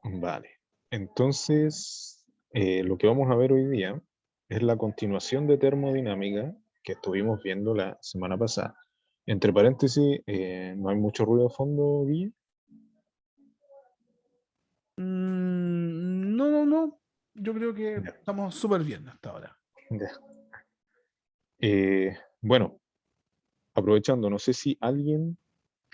Vale. Entonces, lo que vamos a ver hoy día es la continuación de termodinámica que estuvimos viendo la semana pasada. Entre paréntesis, no hay mucho ruido de fondo, Guille. No, no, no. Yo creo que Ya, estamos súper bien hasta ahora. ya. Bueno, aprovechando, no sé si alguien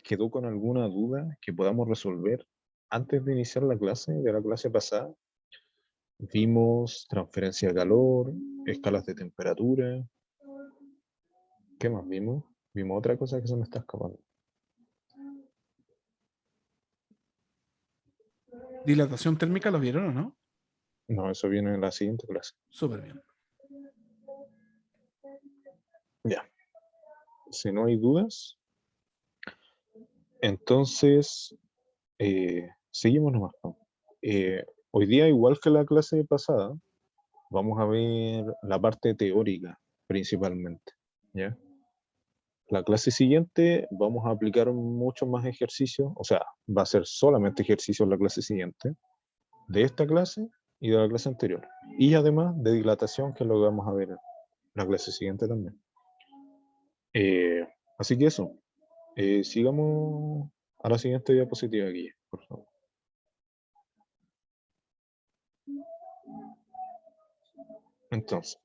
quedó con alguna duda que podamos resolver antes de iniciar la clase, de la clase pasada. Vimos transferencia de calor, escalas de temperatura. ¿Qué más vimos? Vimos otra cosa que se me está escapando. Dilatación térmica, ¿lo vieron o no? No, eso viene en la siguiente clase. Súper bien. Ya, si no hay dudas, entonces seguimos nomás, ¿no? Hoy día, igual que la clase pasada, vamos a ver la parte teórica principalmente, ¿ya? La clase siguiente vamos a aplicar muchos más ejercicios, o sea, va a ser solamente ejercicios la clase siguiente, de esta clase y de la clase anterior. Y además de dilatación, que es lo que vamos a ver en la clase siguiente también. Eh, Así que eso, sigamos a la siguiente diapositiva aquí, por favor. Entonces,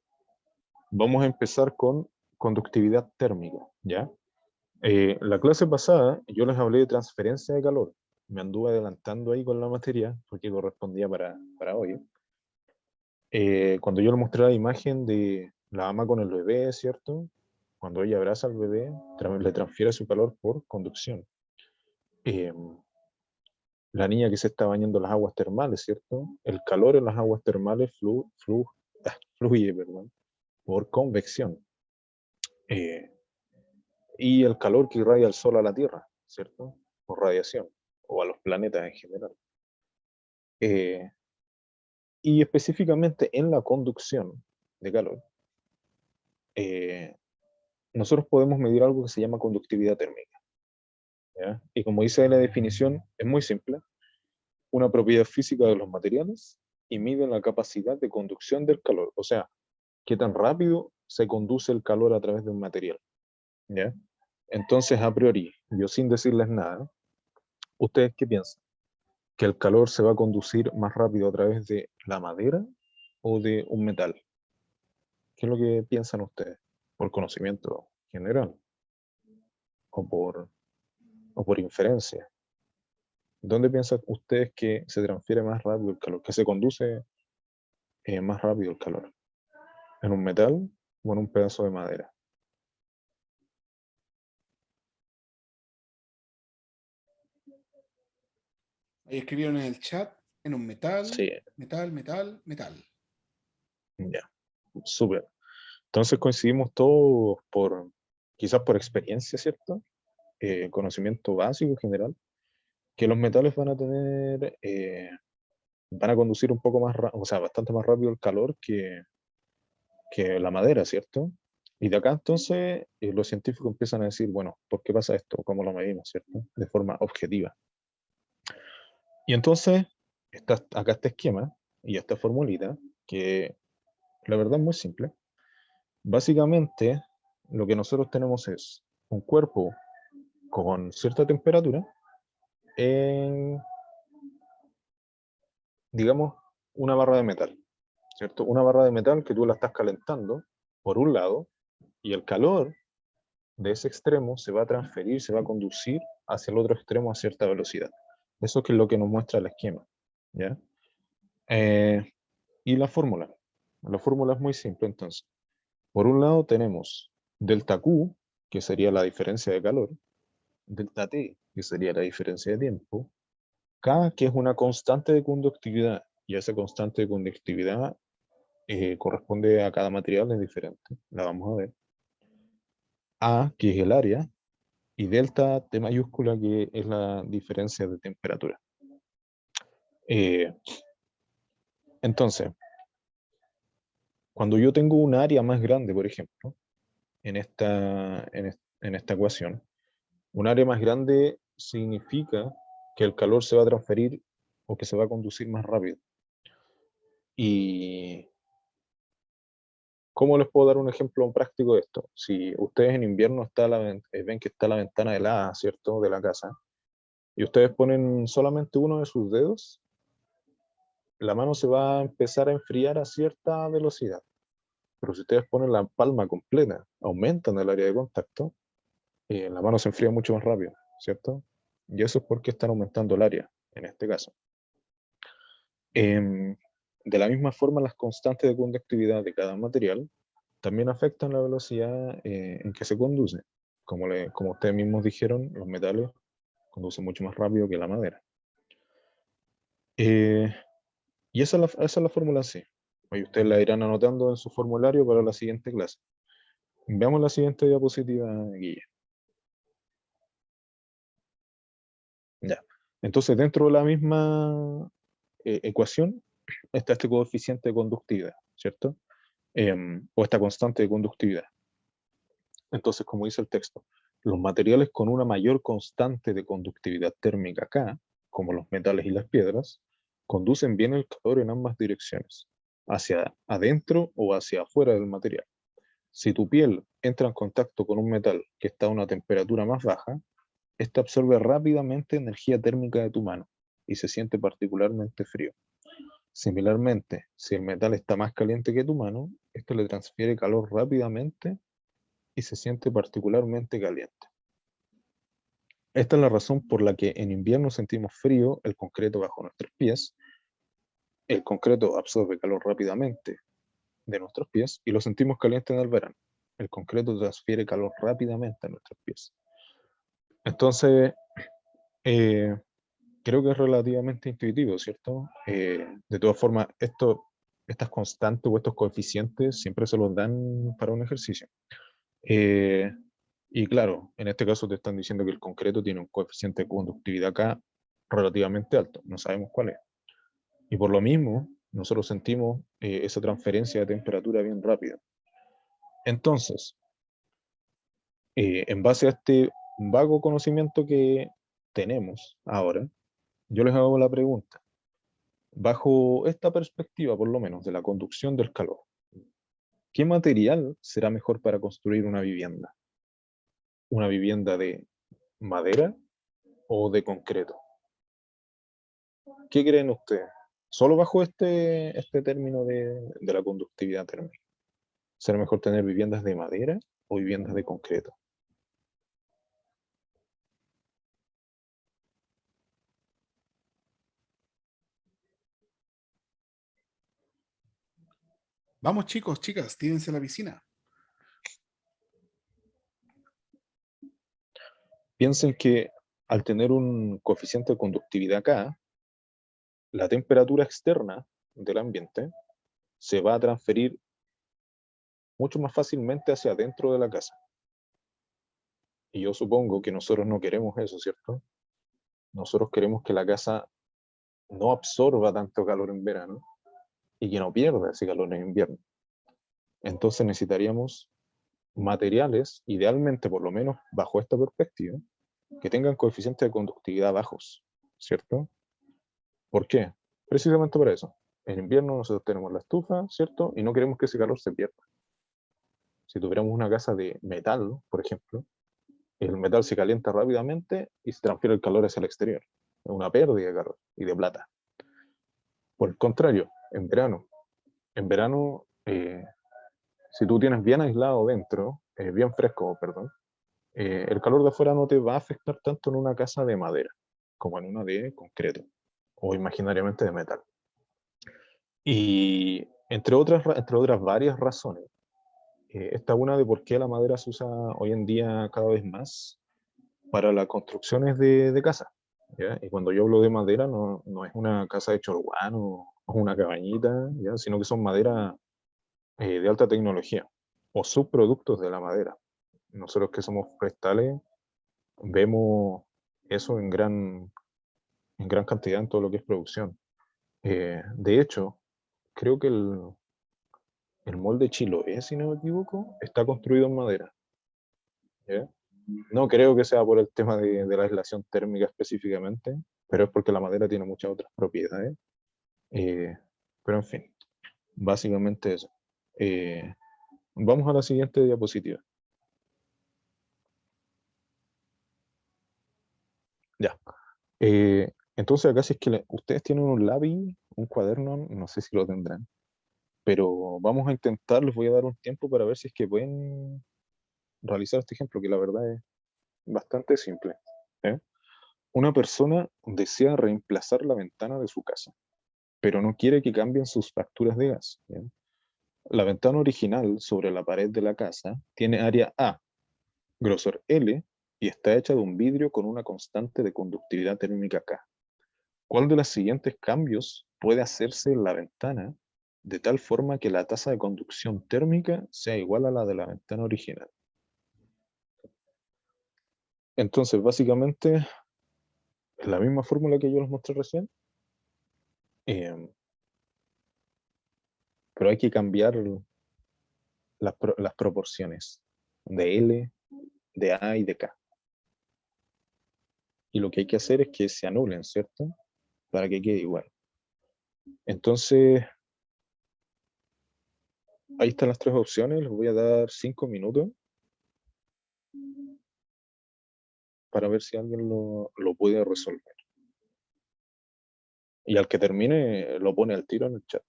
vamos a empezar con conductividad térmica, ¿ya? La clase pasada yo les hablé de transferencia de calor. Me anduve adelantando ahí con la materia porque correspondía para hoy. Cuando yo le mostré la imagen de la ama con el bebé, ¿cierto? Cuando ella abraza al bebé, le transfiere su calor por conducción. Eh, la niña que se está bañando en las aguas termales, ¿cierto? El calor en las aguas termales fluye, perdón, por convección. Eh, y el calor que irradia el sol a la Tierra, ¿cierto? Por radiación, o a los planetas en general. Eh, y específicamente en la conducción de calor, eh, nosotros podemos medir algo que se llama conductividad térmica, ¿ya? Y como dice la definición, es muy simple, una propiedad física de los materiales y mide la capacidad de conducción del calor, o sea, qué tan rápido se conduce el calor a través de un material, ¿ya? Entonces, a priori, yo sin decirles nada, ¿ustedes qué piensan? ¿Que el calor se va a conducir más rápido a través de la madera o de un metal? ¿Qué es lo que piensan ustedes? ¿Por conocimiento general o por inferencia? ¿Dónde piensan ustedes que se transfiere más rápido el calor, que se conduce más rápido el calor? ¿En un metal o en un pedazo de madera? Ahí escribieron en el chat, en un metal, Sí, metal, metal, metal. ya, súper. Entonces coincidimos todos quizás por experiencia, ¿cierto? Conocimiento básico general, que los metales van a conducir un poco más, o sea, bastante más rápido el calor que la madera, ¿cierto? Y de acá entonces los científicos empiezan a decir, bueno, ¿por qué pasa esto? ¿Cómo lo medimos, ¿cierto? De forma objetiva. Y entonces, acá este esquema y esta formulita, que la verdad es muy simple. Básicamente, lo que nosotros tenemos es un cuerpo con cierta temperatura en, digamos, una barra de metal, ¿cierto? Una barra de metal que tú la estás calentando, por un lado, y el calor de ese extremo se va a transferir, se va a conducir hacia el otro extremo a cierta velocidad. Eso es lo que nos muestra el esquema, ¿ya? Eh, y la fórmula. La fórmula es muy simple, entonces. Por un lado tenemos delta Q, que sería la diferencia de calor, delta T, que sería la diferencia de tiempo, K, que es una constante de conductividad, y esa constante de conductividad corresponde a cada material, es diferente, la vamos a ver. A, que es el área, y delta T mayúscula, que es la diferencia de temperatura. Eh, entonces, cuando yo tengo un área más grande, por ejemplo, en esta ecuación, un área más grande significa que el calor se va a transferir o que se va a conducir más rápido. Y ¿cómo les puedo dar un ejemplo práctico de esto? Si ustedes en invierno ven que está la ventana helada, ¿cierto?, de la casa, y ustedes ponen solamente uno de sus dedos, la mano se va a empezar a enfriar a cierta velocidad. Pero si ustedes ponen la palma completa, aumentan el área de contacto, la mano se enfría mucho más rápido, ¿cierto? Y eso es porque están aumentando el área, en este caso. Em, de la misma forma, las constantes de conductividad de cada material también afectan la velocidad en que se conduce. Como ustedes mismos dijeron, los metales conducen mucho más rápido que la madera. Y esa es la fórmula C. Ahí ustedes la irán anotando en su formulario para la siguiente clase. Veamos la siguiente diapositiva, Guille. Ya. Entonces, dentro de la misma ecuación está este coeficiente de conductividad, ¿cierto? O esta constante de conductividad. Entonces, como dice el texto, los materiales con una mayor constante de conductividad térmica K, como los metales y las piedras, conducen bien el calor en ambas direcciones, hacia adentro o hacia afuera del material. Si tu piel entra en contacto con un metal que está a una temperatura más baja, este absorbe rápidamente energía térmica de tu mano y se siente particularmente frío. Similarmente, si el metal está más caliente que tu mano, esto le transfiere calor rápidamente y se siente particularmente caliente. Esta es la razón por la que en invierno sentimos frío el concreto bajo nuestros pies. El concreto absorbe calor rápidamente de nuestros pies y lo sentimos caliente en el verano. El concreto transfiere calor rápidamente a nuestros pies. Entonces, eh, creo que es relativamente intuitivo, ¿cierto? De todas formas, estas constantes o estos coeficientes siempre se los dan para un ejercicio. Eh, y claro, en este caso te están diciendo que el concreto tiene un coeficiente de conductividad acá relativamente alto, no sabemos cuál es. Y por lo mismo, nosotros sentimos esa transferencia de temperatura bien rápida. Entonces, en base a este vago conocimiento que tenemos ahora, yo les hago la pregunta. Bajo esta perspectiva, por lo menos, de la conducción del calor, ¿qué material será mejor para construir una vivienda? ¿Una vivienda de madera o de concreto? ¿Qué creen ustedes? Solo bajo este término de la conductividad térmica. ¿Será mejor tener viviendas de madera o viviendas de concreto? Vamos, chicos, chicas, tírense a la piscina. Piensen que al tener un coeficiente de conductividad acá, la temperatura externa del ambiente se va a transferir mucho más fácilmente hacia adentro de la casa. Y yo supongo que nosotros no queremos eso, ¿cierto? Nosotros queremos que la casa no absorba tanto calor en verano y que no pierda ese calor en invierno. Entonces necesitaríamos materiales, idealmente por lo menos bajo esta perspectiva, que tengan coeficientes de conductividad bajos, ¿cierto? ¿Por qué? Precisamente por eso. En invierno nosotros tenemos la estufa, ¿cierto? Y no queremos que ese calor se pierda. Si tuviéramos una casa de metal, por ejemplo, el metal se calienta rápidamente y se transfiere el calor hacia el exterior. Es una pérdida de calor y de plata. Por el contrario, en verano, si tú tienes bien aislado dentro, bien fresco, perdón, el calor de afuera no te va a afectar tanto en una casa de madera como en una de concreto o imaginariamente de metal. Y entre otras varias razones, esta una de por qué la madera se usa hoy en día cada vez más para las construcciones de casa. ¿Ya? Y cuando yo hablo de madera, no es una casa de chorguán o una cabañita, ¿ya? Sino que son madera de alta tecnología o subproductos de la madera. Nosotros que somos forestales vemos eso en gran cantidad en todo lo que es producción. De hecho, creo que el molde Chiloé, si no me equivoco, está construido en madera. ¿Ya? No creo que sea por el tema de la aislación térmica específicamente, pero es porque la madera tiene muchas otras propiedades. Eh, pero en fin, básicamente eso. Eh, Vamos a la siguiente diapositiva. Ya. Entonces acá si es que ustedes tienen un lápiz, un cuaderno, no sé si lo tendrán, pero vamos a intentar, les voy a dar un tiempo para ver si es que pueden realizar este ejemplo, que la verdad es bastante simple. ¿Eh? Una persona desea reemplazar la ventana de su casa, pero no quiere que cambien sus facturas de gas. ¿Ya? La ventana original sobre la pared de la casa tiene área A, grosor L, y está hecha de un vidrio con una constante de conductividad térmica K. ¿Cuál de los siguientes cambios puede hacerse en la ventana de tal forma que la tasa de conducción térmica sea igual a la de la ventana original? Entonces, básicamente, es la misma fórmula que yo les mostré recién, eh, pero hay que cambiar las proporciones de L, de A y de K. Y lo que hay que hacer es que se anulen, ¿cierto? Para que quede igual. Entonces, ahí están las tres opciones. Les voy a dar 5 minutos para ver si alguien lo puede resolver. Y al que termine, lo pone al tiro en el chat.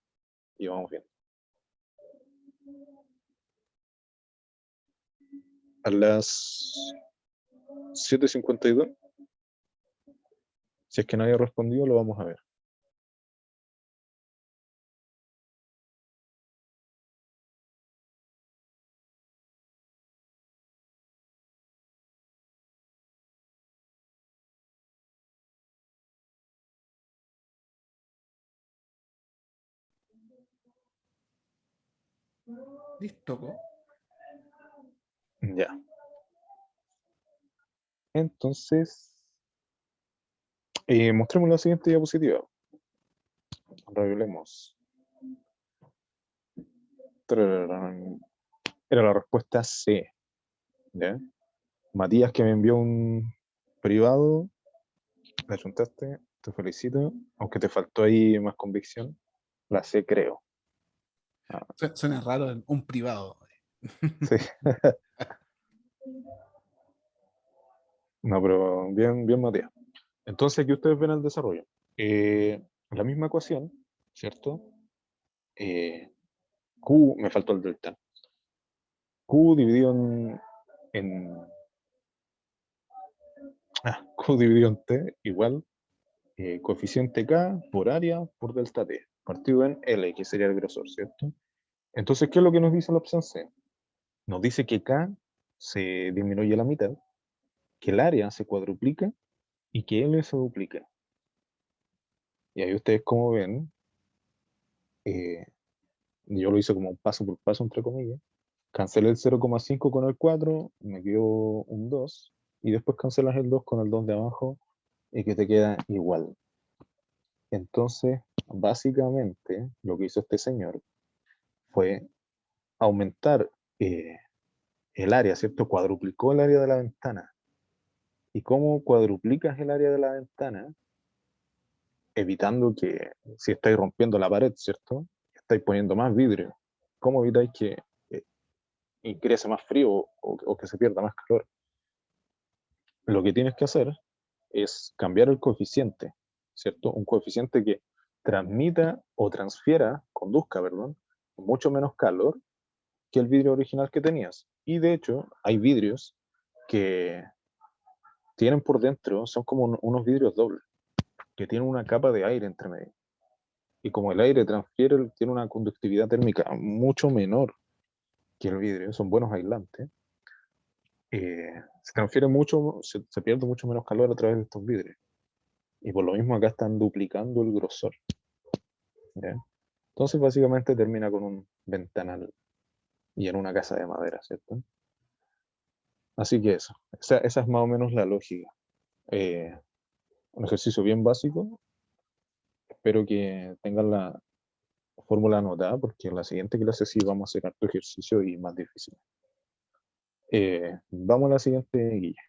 Y vamos bien. A las 7:52, si es que nadie ha respondido, lo vamos a ver. Listo, po. Ya. Entonces, mostremos la siguiente diapositiva. Revelemos. Tararán. Era la respuesta C. ¿Ya? Matías, que me envió un privado, la chuntaste, te felicito, aunque te faltó ahí más convicción. La C, creo. Ah, Suena raro en un privado. sí. No, pero bien, bien, Matías. Entonces, aquí ustedes ven el desarrollo. La misma ecuación, ¿cierto? Q, me faltó el delta. Q dividido Q dividido en T igual coeficiente K por área por delta T, partido en L, que sería el grosor, ¿cierto? Entonces, ¿qué es lo que nos dice la opción C? Nos dice que K se disminuye a la mitad, que el área se cuadruplica y que L se duplica. Y ahí ustedes, como ven, eh, yo lo hice como paso por paso, entre comillas. Cancelé el 0,5 con el 4, me quedó un 2, y después cancelas el 2 con el 2 de abajo, y que te queda igual. Entonces, básicamente, lo que hizo este señor fue aumentar el área, ¿cierto? Cuadruplicó el área de la ventana. ¿Y cómo cuadruplicas el área de la ventana? Evitando que, si estáis rompiendo la pared, ¿cierto? Estáis poniendo más vidrio. ¿Cómo evitáis que ingrese más frío o que se pierda más calor? Lo que tienes que hacer es cambiar el coeficiente, ¿cierto? Un coeficiente que transmita o transfiera, conduzca, perdón, mucho menos calor que el vidrio original que tenías. Y de hecho, hay vidrios que tienen por dentro, son como unos vidrios dobles, que tienen una capa de aire entre medio. Y como el aire transfiere, tiene una conductividad térmica mucho menor que el vidrio, son buenos aislantes, se transfiere mucho, se pierde mucho menos calor a través de estos vidrios. Y por lo mismo acá están duplicando el grosor. ¿Ya? Entonces básicamente termina con un ventanal y en una casa de madera, ¿cierto? Así que eso, esa es más o menos la lógica. Eh, un ejercicio bien básico, espero que tengan la fórmula anotada porque en la siguiente clase sí vamos a hacer harto ejercicio y más difícil. Vamos a la siguiente guía.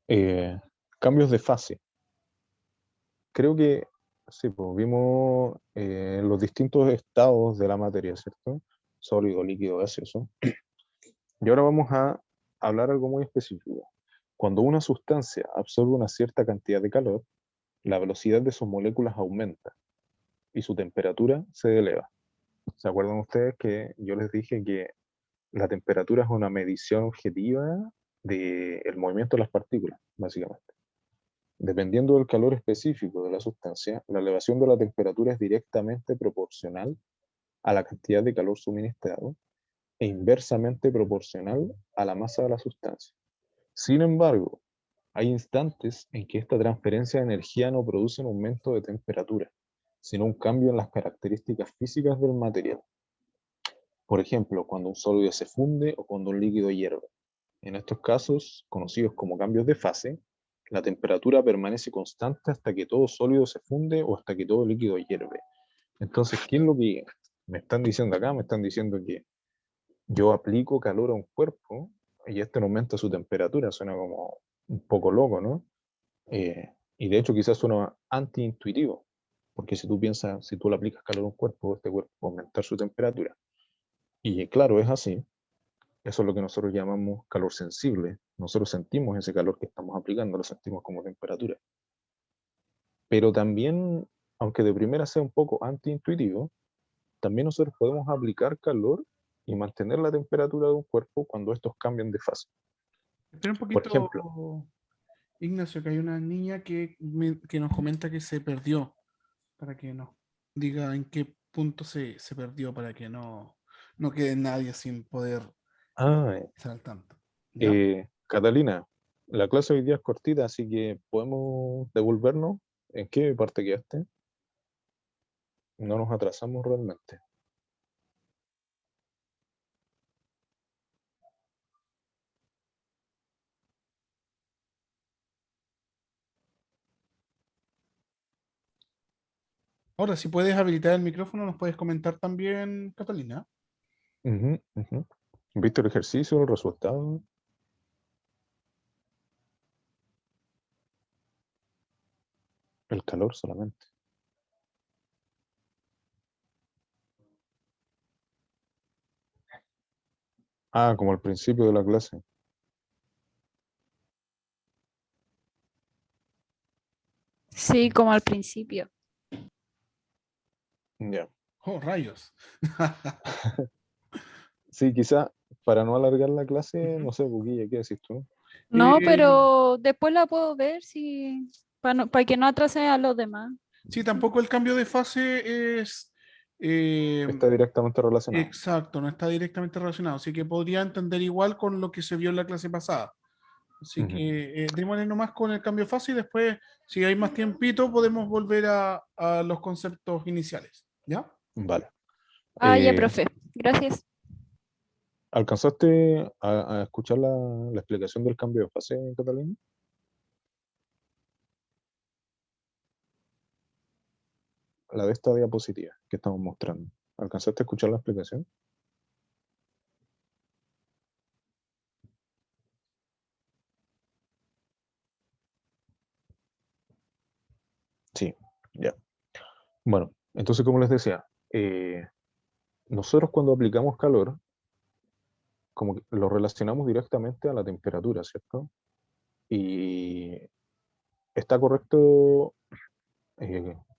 Ya. Cambios de fase. Creo que sí, pues, vimos los distintos estados de la materia, ¿cierto? Sólido, líquido, gaseoso. Y ahora vamos a hablar algo muy específico. Cuando una sustancia absorbe una cierta cantidad de calor, la velocidad de sus moléculas aumenta y su temperatura se eleva. ¿Se acuerdan ustedes que yo les dije que la temperatura es una medición objetiva del movimiento de las partículas, básicamente? Dependiendo del calor específico de la sustancia, la elevación de la temperatura es directamente proporcional a la cantidad de calor suministrado e inversamente proporcional a la masa de la sustancia. Sin embargo, hay instantes en que esta transferencia de energía no produce un aumento de temperatura, sino un cambio en las características físicas del material. Por ejemplo, cuando un sólido se funde o cuando un líquido hierve. En estos casos, conocidos como cambios de fase, la temperatura permanece constante hasta que todo sólido se funde o hasta que todo líquido hierve. Entonces, ¿qué es lo que me están diciendo acá? Me están diciendo que yo aplico calor a un cuerpo y este no aumenta su temperatura. Suena como un poco loco, ¿no? Y de hecho quizás suena antiintuitivo, porque si tú piensas, si tú le aplicas calor a un cuerpo, este cuerpo va a aumentar su temperatura. Y claro, es así. Eso es lo que nosotros llamamos calor sensible. Nosotros sentimos ese calor que estamos aplicando, lo sentimos como temperatura. Pero también, aunque de primera sea un poco antiintuitivo, también nosotros podemos aplicar calor y mantener la temperatura de un cuerpo cuando estos cambian de fase. Espera un Por ejemplo, poquito, Ignacio, que hay una niña que nos comenta que se perdió, para que nos diga en qué punto se perdió, para que no quede nadie sin poder ah, estar al tanto. ¿Ya? Catalina, la clase hoy día es cortita, así que podemos devolvernos. ¿En qué parte quedaste? No nos atrasamos realmente. Ahora, si puedes habilitar el micrófono, nos puedes comentar también, Catalina. Ujú, ujú. ¿Viste el ejercicio, el resultado? El calor solamente. Ah, como al principio de la clase. Sí, como al principio. Ya. Oh, rayos. Sí, quizá para no alargar la clase, Ujú. no sé, Buquilla, ¿qué decís tú? No, Eh, pero después la puedo ver si para que no atrase a los demás. sí, tampoco el cambio de fase es eh, Está directamente relacionado. exacto, no está directamente relacionado, así que podría entender igual con lo que se vio en la clase pasada. Así Ujú. que démosle nomás con el cambio de fase y después, si hay más tiempito, podemos volver a los conceptos iniciales. ¿Ya? Vale. Ah, ya, Eh, profe. Gracias. ¿Alcanzaste a escuchar la explicación del cambio de fase, Catalina? La de esta diapositiva que estamos mostrando. ¿Alcanzaste a escuchar la explicación? Sí, ya. Bueno, entonces como les decía, nosotros cuando aplicamos calor, como que lo relacionamos directamente a la temperatura, ¿cierto? Y está correcto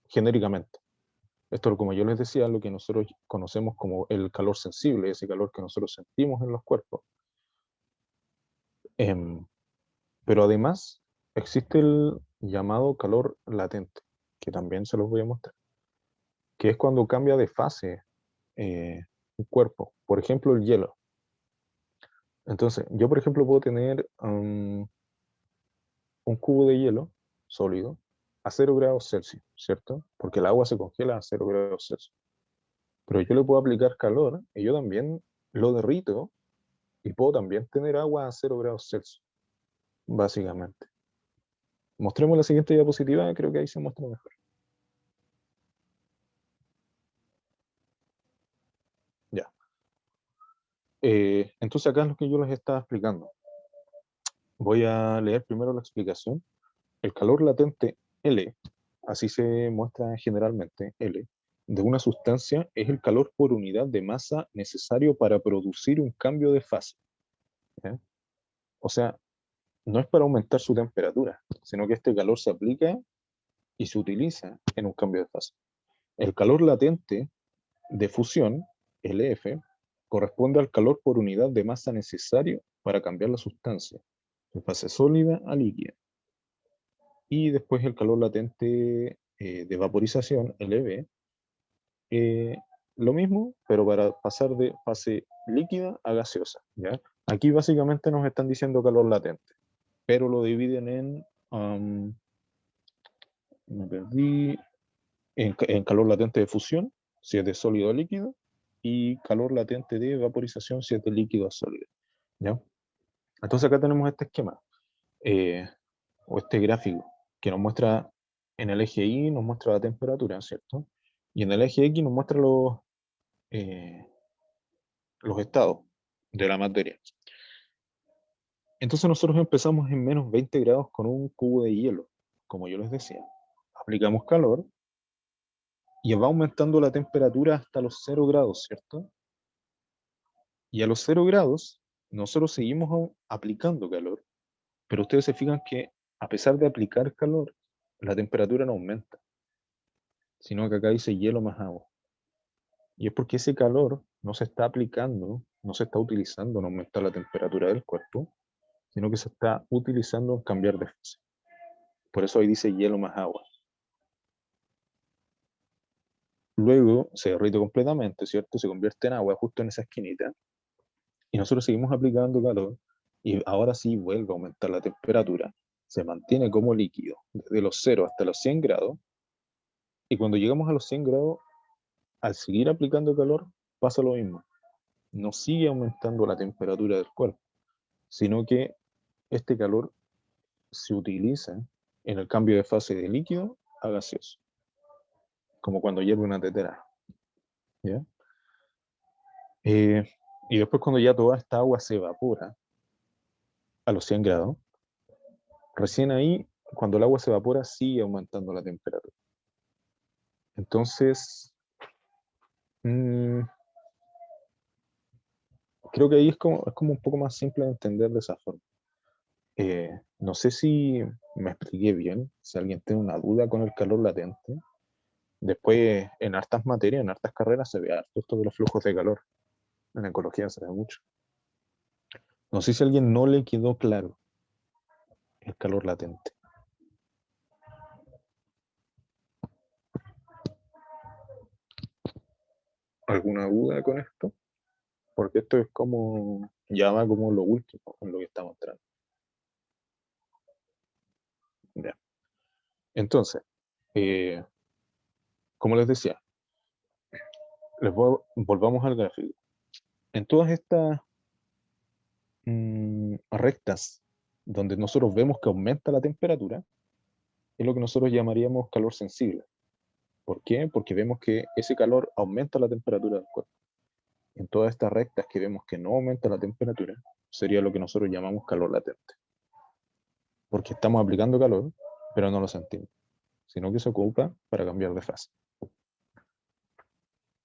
genéricamente. Esto, como yo les decía, lo que nosotros conocemos como el calor sensible, ese calor que nosotros sentimos en los cuerpos. Em, pero además existe el llamado calor latente, que también se los voy a mostrar, que es cuando cambia de fase un cuerpo. Por ejemplo, el hielo. Entonces, yo, por ejemplo, puedo tener un cubo de hielo sólido a 0 grados Celsius, ¿cierto? Porque el agua se congela a 0 grados Celsius. Pero yo le puedo aplicar calor y yo también lo derrito y puedo también tener agua a 0 grados Celsius, básicamente. Mostremos la siguiente diapositiva, creo que ahí se muestra mejor. Entonces acá es lo que yo les estaba explicando. Voy a leer primero la explicación. El calor latente L, así se muestra generalmente L, de una sustancia es el calor por unidad de masa necesario para producir un cambio de fase. ¿Ya? O sea, no es para aumentar su temperatura, sino que este calor se aplica y se utiliza en un cambio de fase. El calor latente de fusión, LF, corresponde al calor por unidad de masa necesario para cambiar la sustancia de fase sólida a líquida. Y después el calor latente de vaporización, LV, lo mismo, pero para pasar de fase líquida a gaseosa. ¿Ya? Aquí básicamente nos están diciendo calor latente, pero lo dividen me perdí, en calor latente de fusión, si es de sólido a líquido, y calor latente de vaporización, si es de líquido a sólido. ¿Ya? Entonces acá tenemos este esquema, o este gráfico, que nos muestra, en el eje Y nos muestra la temperatura, ¿cierto? Y en el eje X nos muestra los estados de la materia. Entonces nosotros empezamos en menos 20 grados con un cubo de hielo, como yo les decía. Aplicamos calor y va aumentando la temperatura hasta los 0 grados, ¿cierto? Y a los 0 grados nosotros seguimos aplicando calor, pero ustedes se fijan que a pesar de aplicar calor, la temperatura no aumenta, sino que acá dice hielo más agua. Y es porque ese calor no se está aplicando, no se está utilizando en aumentar la temperatura del cuerpo, sino que se está utilizando en cambiar de fase. Por eso ahí dice hielo más agua. Luego se derrite completamente, ¿cierto? Se convierte en agua justo en esa esquinita. Y nosotros seguimos aplicando calor y ahora sí vuelve a aumentar la temperatura. Se mantiene como líquido desde los 0 hasta los 100 grados. Y cuando llegamos a los 100 grados, al seguir aplicando calor, pasa lo mismo. No sigue aumentando la temperatura del cuerpo, sino que este calor se utiliza en el cambio de fase de líquido a gaseoso, como cuando hierve una tetera. ¿Ya? Y después cuando ya toda esta agua se evapora a los 100 grados, recién ahí, cuando el agua se evapora, sigue aumentando la temperatura. Entonces, creo que ahí es como un poco más simple de entender de esa forma. No sé si me expliqué bien, si alguien tiene una duda con el calor latente. Después, en hartas materias, en hartas carreras, se ve harto esto de los flujos de calor. En ecología se ve mucho. No sé si a alguien no le quedó claro el calor latente. ¿Alguna duda con esto? Porque esto es como, ya va como lo último en lo que está mostrando. Ya. Entonces, como les decía, volvamos al gráfico. En todas estas rectas donde nosotros vemos que aumenta la temperatura, es lo que nosotros llamaríamos calor sensible. ¿Por qué? Porque vemos que ese calor aumenta la temperatura del cuerpo. En todas estas rectas que vemos que no aumenta la temperatura, sería lo que nosotros llamamos calor latente. Porque estamos aplicando calor, pero no lo sentimos, sino que se ocupa para cambiar de fase.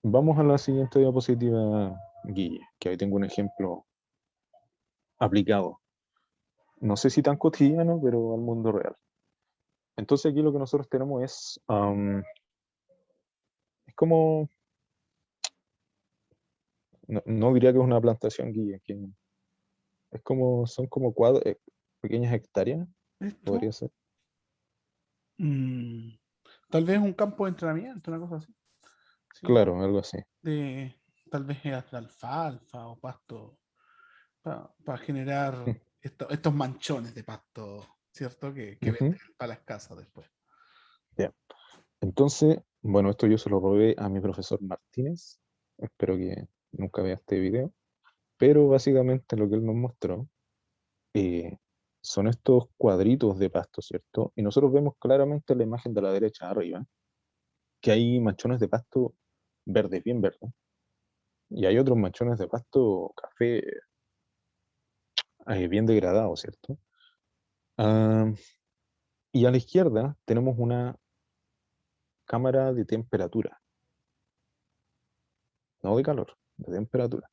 Vamos a la siguiente diapositiva, Guille, que ahí tengo un ejemplo aplicado. No sé si tan cotidiano, pero al mundo real. Entonces aquí lo que nosotros tenemos es como, no diría que es una plantación, Guille, que es como, son como pequeñas hectáreas, ¿Esto? podría ser. Tal vez un campo de entrenamiento, una cosa así. ¿Sí? Claro, algo así. Tal vez de alfalfa o pasto para generar estos manchones de pasto, ¿cierto? Que venden para las casas después. Yeah. Entonces, bueno, esto yo se lo robé a mi profesor Martínez. Espero que nunca vea este video. Pero básicamente lo que él nos mostró son estos cuadritos de pasto, ¿cierto? Y nosotros vemos claramente en la imagen de la derecha arriba que hay manchones de pasto verdes, bien verdes. Y hay otros machones de pasto café bien degradados, ¿cierto? Ah, y a la izquierda tenemos una cámara de temperatura, no de calor, de temperatura.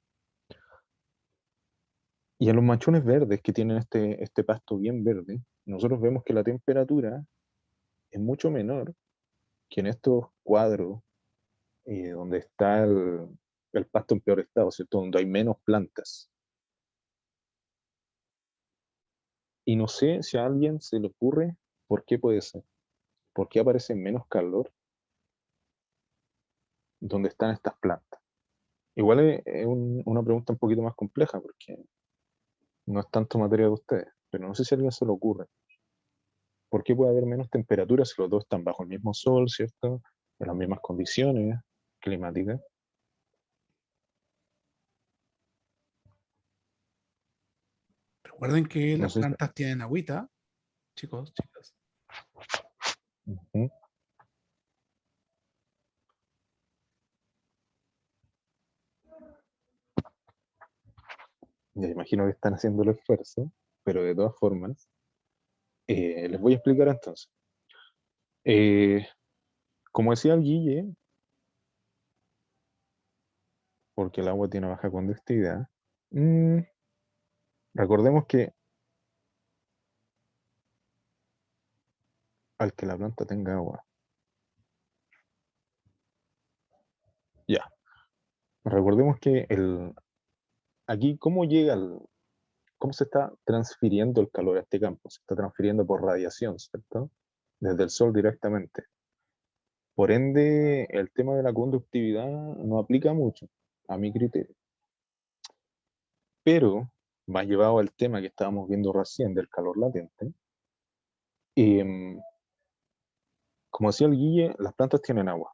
Y en los machones verdes que tienen este pasto bien verde, nosotros vemos que la temperatura es mucho menor que en estos cuadros donde está el pasto en peor estado, ¿cierto? Donde hay menos plantas. Y no sé si a alguien se le ocurre por qué puede ser. ¿Por qué aparece menos calor donde están estas plantas? Igual es una pregunta un poquito más compleja porque no es tanto materia de ustedes, pero no sé si a alguien se le ocurre. ¿Por qué puede haber menos temperatura si los dos están bajo el mismo sol, ¿cierto? En las mismas condiciones climáticas. Recuerden que No las sé si... plantas tienen agüita, chicos, chicas. Ujú. Ya imagino que están haciendo el esfuerzo, pero de todas formas, les voy a explicar entonces. Eh, Como decía el Guille, porque el agua tiene baja conductividad, mm, recordemos que al que la planta tenga agua, ya, recordemos que aquí, ¿cómo se está transfiriendo el calor a este campo? Se está transfiriendo por radiación, ¿cierto? Desde el sol directamente. Por ende, el tema de la conductividad no aplica mucho, a mi criterio. Pero, más llevado al tema que estábamos viendo recién del calor latente, em, como decía el Guille, las plantas tienen agua.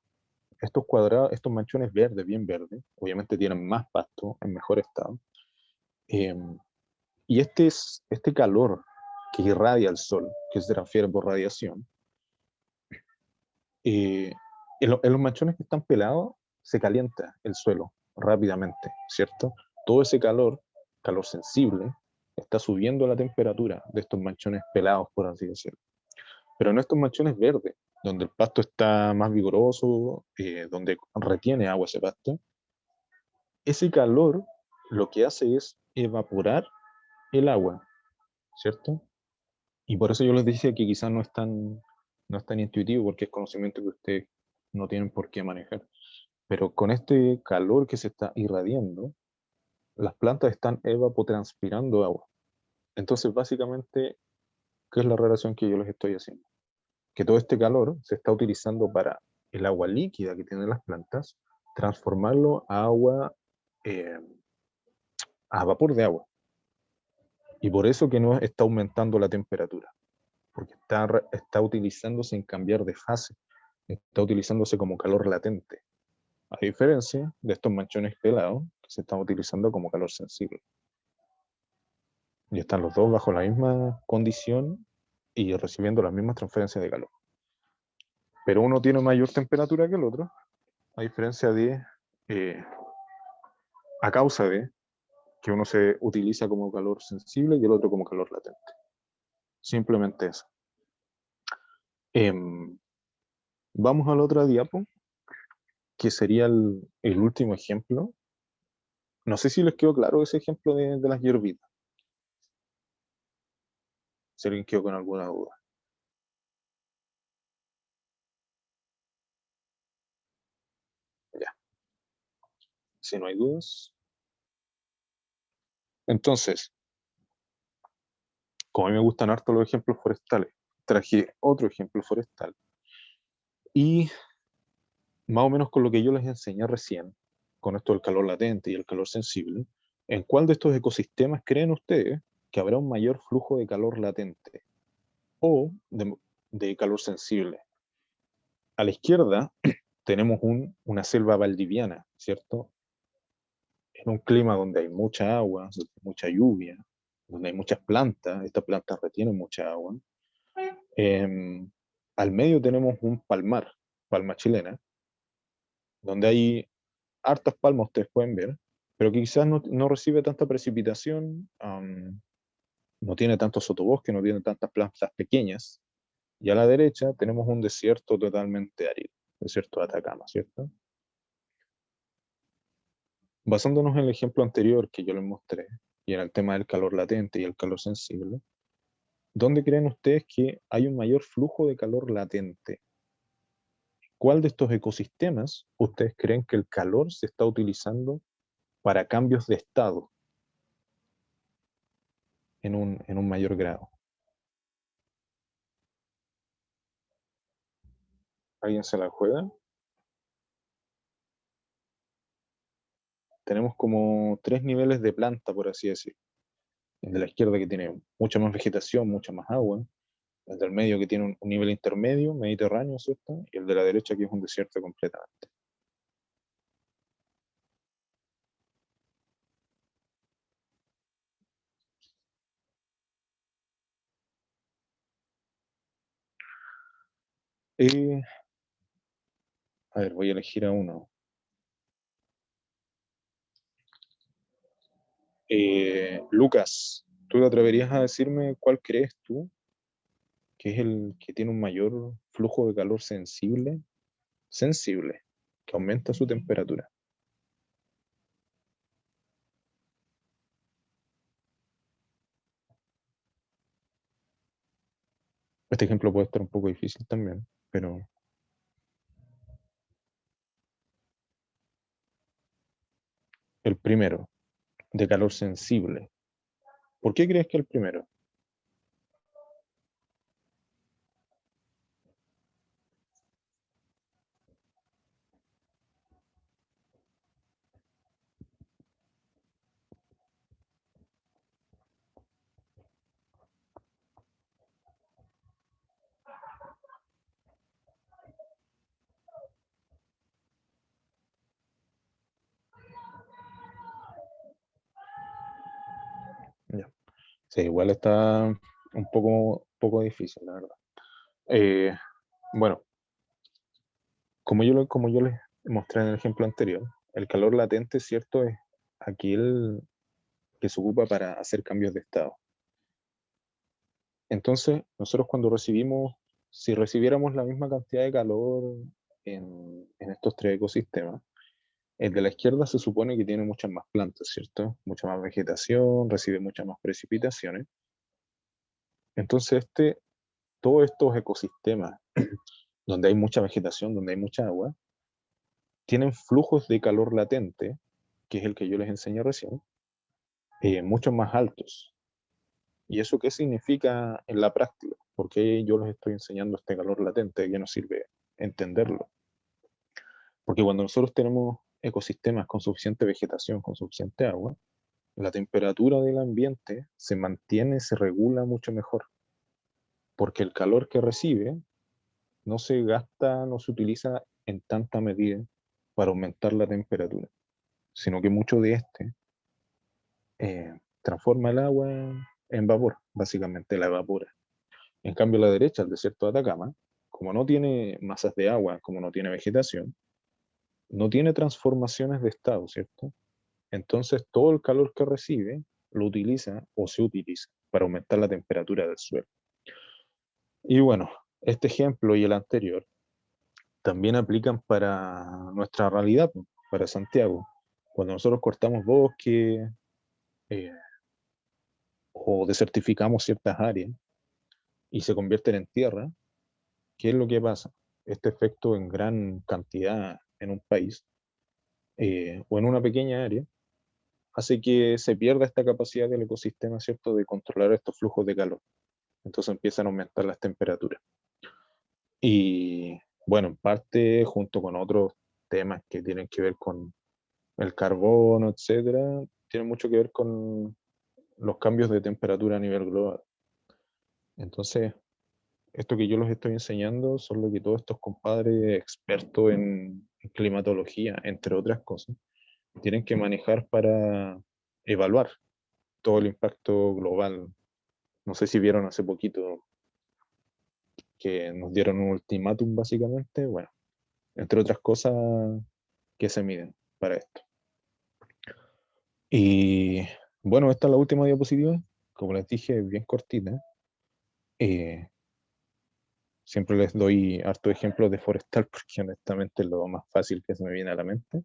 Estos cuadrados, estos manchones verdes, bien verdes, obviamente tienen más pasto en mejor estado. em, y este calor que irradia el sol, que se transfiere por radiación, eh, en los manchones que están pelados, se calienta el suelo rápidamente, ¿cierto? Todo ese calor sensible, está subiendo la temperatura de estos manchones pelados, por así decirlo. Pero en estos manchones verdes, donde el pasto está más vigoroso, donde retiene agua ese pasto, ese calor lo que hace es evaporar el agua, ¿cierto? Y por eso yo les decía que quizás no es tan intuitivo, porque es conocimiento que ustedes no tienen por qué manejar. Pero con este calor que se está irradiando, las plantas están evapotranspirando agua. Entonces, básicamente, ¿qué es la relación que yo les estoy haciendo? Que todo este calor se está utilizando para el agua líquida que tienen las plantas, transformarlo a agua, eh, a vapor de agua. Y por eso que no está aumentando la temperatura, porque está utilizándose en cambiar de fase, está utilizándose como calor latente, a diferencia de estos manchones pelados que se están utilizando como calor sensible. Y están los dos bajo la misma condición y recibiendo las mismas transferencias de calor. Pero uno tiene mayor temperatura que el otro, a diferencia eh, a causa de que uno se utiliza como calor sensible y el otro como calor latente. Simplemente eso. Vamos a la otra diapo, que sería el último ejemplo. No sé si les quedó claro ese ejemplo de las hierbitas. Si alguien quedó con alguna duda. Ya, si no hay dudas. Entonces, como a mí me gustan harto los ejemplos forestales, traje otro ejemplo forestal. Y más o menos con lo que yo les enseñé recién, con esto del calor latente y el calor sensible, ¿en cuál de estos ecosistemas creen ustedes que habrá un mayor flujo de calor latente o de calor sensible? A la izquierda tenemos una selva valdiviana, ¿cierto? En un clima donde hay mucha agua, mucha lluvia, donde hay muchas plantas, estas plantas retienen mucha agua. Em, Al medio tenemos un palmar, palma chilena, donde hay hartas palmas ustedes pueden ver, pero que quizás no recibe tanta precipitación, no tiene tanto sotobosque, no tiene tantas plantas pequeñas. Y a la derecha tenemos un desierto totalmente árido, desierto de Atacama, ¿cierto? Basándonos en el ejemplo anterior que yo les mostré, y en el tema del calor latente y el calor sensible, ¿dónde creen ustedes que hay un mayor flujo de calor latente? ¿Cuál de estos ecosistemas ustedes creen que el calor se está utilizando para cambios de estado en un mayor grado? ¿Alguien se la juega? Tenemos como tres niveles de planta, por así decirlo. El de la izquierda que tiene mucha más vegetación, mucha más agua. El del medio que tiene un nivel intermedio, mediterráneo, ¿cierto? Y el de la derecha que es un desierto completamente. Eh, a ver, voy a elegir a uno. Lucas, ¿tú te atreverías a decirme cuál crees tú que es el que tiene un mayor flujo de calor sensible? Sensible, que aumenta su temperatura. Este ejemplo puede estar un poco difícil también, pero el primero, de calor sensible. ¿Por qué crees que el primero? Ya. Sí, igual está un poco difícil, la verdad. Eh, bueno, como yo les mostré en el ejemplo anterior, el calor latente, ¿cierto? Es aquel que se ocupa para hacer cambios de estado. Entonces, nosotros cuando recibimos, si recibiéramos la misma cantidad de calor en estos tres ecosistemas, el de la izquierda se supone que tiene muchas más plantas, ¿cierto? Mucha más vegetación, recibe muchas más precipitaciones. Entonces, todos estos ecosistemas donde hay mucha vegetación, donde hay mucha agua, tienen flujos de calor latente, que es el que yo les enseñé recién, mucho más altos. ¿Y eso qué significa en la práctica? ¿Por qué yo les estoy enseñando este calor latente? ¿De qué nos sirve entenderlo? Porque cuando nosotros tenemos ecosistemas con suficiente vegetación, con suficiente agua, la temperatura del ambiente se mantiene, se regula mucho mejor, porque el calor que recibe no se gasta, no se utiliza en tanta medida para aumentar la temperatura, sino que mucho de transforma el agua en vapor, básicamente la evapora. En cambio, a la derecha, el desierto de Atacama, como no tiene masas de agua, como no tiene vegetación, no tiene transformaciones de estado, ¿cierto? Entonces, todo el calor que recibe lo utiliza o se utiliza para aumentar la temperatura del suelo. Y bueno, este ejemplo y el anterior también aplican para nuestra realidad, para Santiago. Cuando nosotros cortamos bosque eh, o desertificamos ciertas áreas y se convierten en tierra, ¿qué es lo que pasa? Este efecto en gran cantidad en un país o en una pequeña área hace que se pierda esta capacidad del ecosistema, ¿cierto?, de controlar estos flujos de calor. Entonces empiezan a aumentar las temperaturas. Y bueno, en parte, junto con otros temas que tienen que ver con el carbono, etcétera, tiene mucho que ver con los cambios de temperatura a nivel global. Entonces, esto que yo les estoy enseñando son lo que todos estos compadres expertos en climatología, entre otras cosas, tienen que manejar para evaluar todo el impacto global. No sé si vieron hace poquito que nos dieron un ultimátum, básicamente. Bueno, entre otras cosas que se miden para esto. Y bueno, esta es la última diapositiva. Como les dije, es bien cortita. Siempre les doy harto ejemplos de forestal porque honestamente es lo más fácil que se me viene a la mente.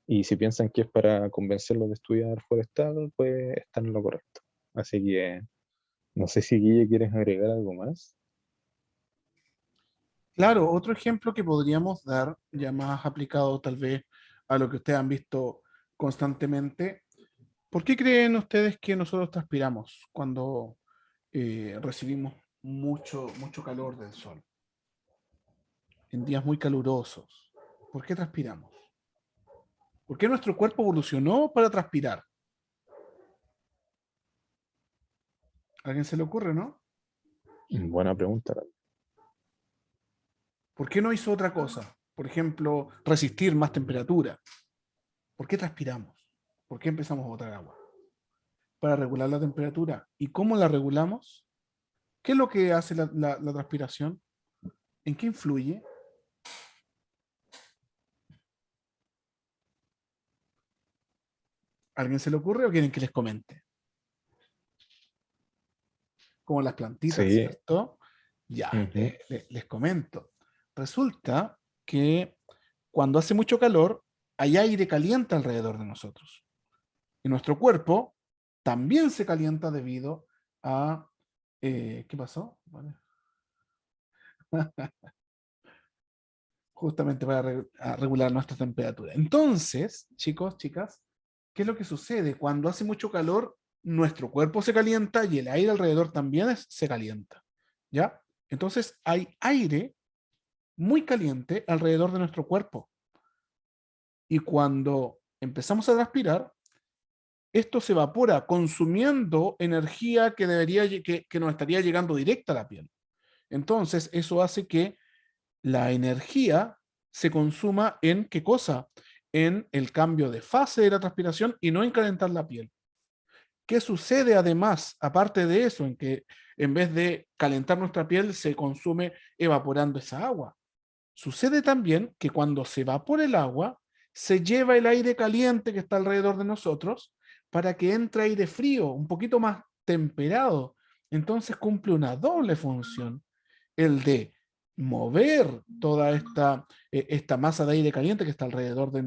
Y si piensan que es para convencerlos de estudiar forestal, pues están en lo correcto. Así que no sé si Guille quieres agregar algo más. Claro, otro ejemplo que podríamos dar, ya más aplicado tal vez a lo que ustedes han visto constantemente. ¿Por qué creen ustedes que nosotros transpiramos cuando recibimos mucho calor del sol? En días muy calurosos. ¿Por qué transpiramos? ¿Por qué nuestro cuerpo evolucionó para transpirar? ¿A alguien se le ocurre, no? Buena pregunta. ¿Por qué no hizo otra cosa? Por ejemplo, resistir más temperatura. ¿Por qué transpiramos? ¿Por qué empezamos a botar agua? Para regular la temperatura. ¿Y cómo la regulamos? ¿Qué es lo que hace la transpiración? ¿En qué influye? ¿A alguien se le ocurre o quieren que les comente? Como las plantitas, Sí. ¿cierto? Ya, Ujú. les comento. Resulta que cuando hace mucho calor, hay aire caliente alrededor de nosotros. Y nuestro cuerpo también se calienta debido a... ¿qué pasó? Vale. Justamente para a regular nuestra temperatura. Entonces, chicos, chicas, ¿qué es lo que sucede? Cuando hace mucho calor, nuestro cuerpo se calienta y el aire alrededor también se calienta. ¿Ya? Entonces hay aire muy caliente alrededor de nuestro cuerpo. Y cuando empezamos a transpirar, esto se evapora consumiendo energía que que nos estaría llegando directa a la piel. Entonces, eso hace que la energía se consuma en ¿qué cosa? En el cambio de fase de la transpiración y no en calentar la piel. ¿Qué sucede además, aparte de eso, en que en vez de calentar nuestra piel se consume evaporando esa agua? Sucede también que cuando se evapora el agua, se lleva el aire caliente que está alrededor de nosotros para que entre aire frío, un poquito más temperado. Entonces cumple una doble función, el de mover toda esta masa de aire caliente que está alrededor de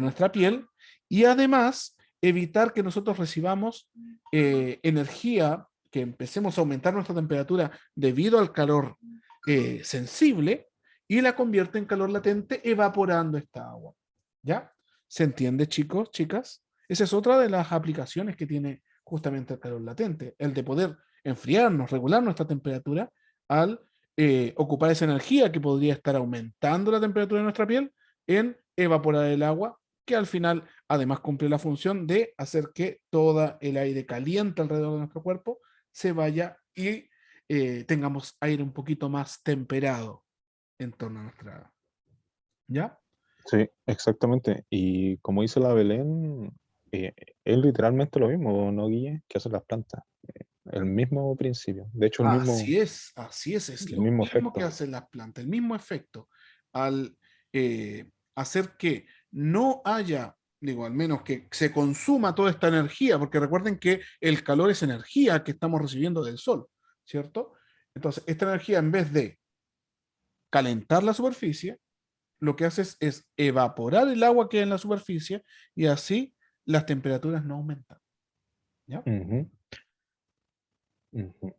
nuestra piel y además evitar que nosotros recibamos energía, que empecemos a aumentar nuestra temperatura debido al calor sensible y la convierte en calor latente evaporando esta agua. ¿Ya? ¿Se entiende, chicos, chicas? Esa es otra de las aplicaciones que tiene justamente el calor latente, el de poder enfriarnos, regular nuestra temperatura al ocupar esa energía que podría estar aumentando la temperatura de nuestra piel en evaporar el agua, que al final además cumple la función de hacer que todo el aire caliente alrededor de nuestro cuerpo se vaya y tengamos aire un poquito más temperado en torno a nuestra... ¿Ya? Sí, exactamente. Y como dice la Belén, es literalmente lo mismo, ¿no, Guille? Que hacen las plantas. El mismo principio. De hecho, Así es el lo mismo mismo que efecto. hacen las plantas, el mismo efecto al hacer que no haya, digo, al menos que se consuma toda esta energía, porque recuerden que el calor es energía que estamos recibiendo del sol, ¿cierto? Entonces, esta energía en vez de calentar la superficie, lo que hace es evaporar el agua que hay en la superficie y así las temperaturas no aumentan, ¿ya? Ujú, ujú.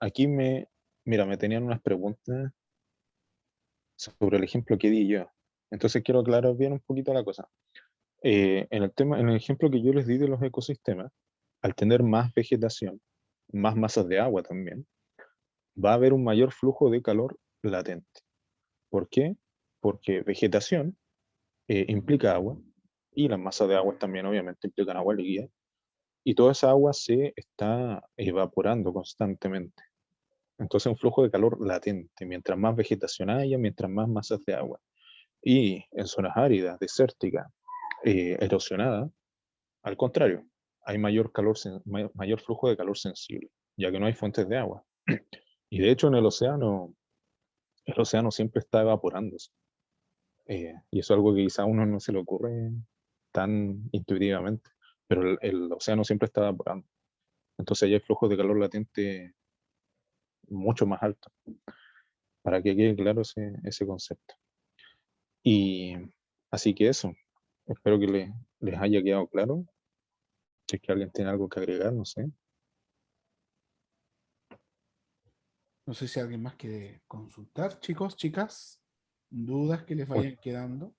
Aquí mira, me tenían unas preguntas sobre el ejemplo que di yo. Entonces quiero aclarar bien un poquito la cosa. En el ejemplo que yo les di de los ecosistemas, al tener más vegetación, más masas de agua también, va a haber un mayor flujo de calor latente. ¿Por qué? Porque vegetación implica agua y las masas de agua también obviamente implican agua líquida y toda esa agua se está evaporando constantemente. Entonces un flujo de calor latente, mientras más vegetación haya, mientras más masas de agua. Y en zonas áridas, desérticas, erosionadas, al contrario, hay mayor flujo de calor sensible, ya que no hay fuentes de agua. Y de hecho en el océano siempre está evaporándose. Y eso es algo que quizá a uno no se le ocurre tan intuitivamente, pero el océano siempre está evaporando. Entonces ahí hay flujos de calor latente mucho más altos, para que quede claro ese concepto. Y así que eso, espero que les haya quedado claro. Si es que alguien tiene algo que agregar, no sé. No sé si alguien más quiere consultar, chicos, chicas, dudas que les O vayan quedando.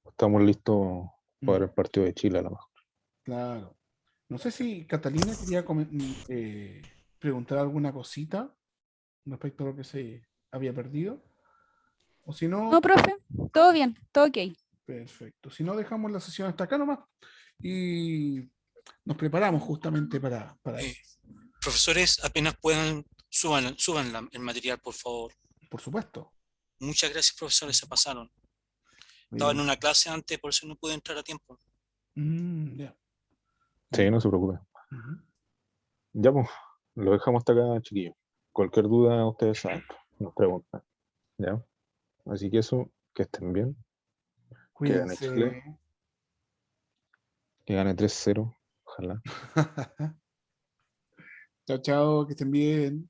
estamos listos para Mm, el partido de Chile a lo mejor. claro. No sé si Catalina quería preguntar alguna cosita respecto a lo que se había perdido. O si No, no, profe, todo bien, todo ok. perfecto. Si no, dejamos la sesión hasta acá nomás. Y nos preparamos justamente para Eh, eso. Profesores, apenas puedan, suban el material, por favor. Por supuesto. Muchas gracias, profesores, se pasaron. Estaba en Bien. una clase antes, por eso no pude entrar a tiempo. Ya. Sí, no se preocupen. Ujú. Ya pues, lo dejamos hasta acá, chiquillos. Cualquier duda, ustedes saben, nos preguntan. ¿Ya? Así que eso, que estén bien, que gane Chile, Cuídense. que gane 3-0, ojalá. Chao, chao, que estén bien.